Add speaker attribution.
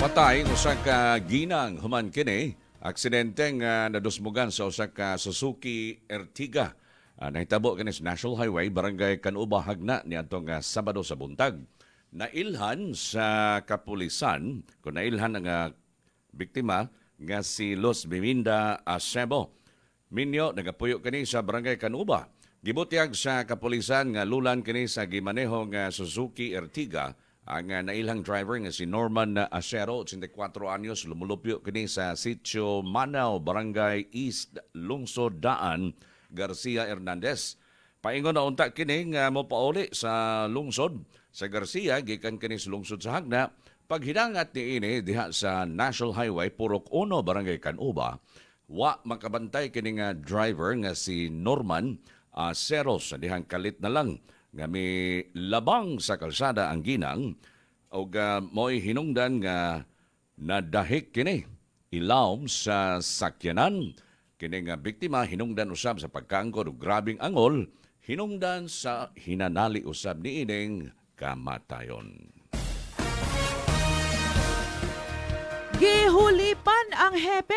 Speaker 1: Patay usa ka ginang human kini aksidente nga nadusmugan sa usa ka Suzuki Ertiga. Nahitabo kini sa National Highway barangay Canuba Hagna niadtong Sabado sa buntag. Nailhan sa kapulisan kung nailhan ang biktima nga si Luz Biminda Acebo. Minyo nagapuyo kini sa barangay Canuba. Gibutyag sa kapulisan nga lulan kini sa gimaneho nga Suzuki Ertiga. Ang nailhang driver nga si Norman Acero, 84 anyos, lumulupyo kini sa Sitio Manao, Barangay East, Lungsod Daan, Garcia Hernandez. Paingon na unta kini nga mopauli sa lungsod sa Garcia, gikan kini sa lungsod sa Hagna, paghidangat ni ini diha sa National Highway, Purok 1, Barangay Canuba, wa makabantay kini nga driver nga si Norman Acero sa dihang kalit na lang nga may labang sa kalsada ang ginang o mo'y hinungdan nga nadahik kini ilawom sa sakyanan. Kini nga biktima hinungdan usab sa pagkaangkod o grabing angol, hinungdan sa hinanali usab ni ining kamatayon.
Speaker 2: Gihulipan ang hepe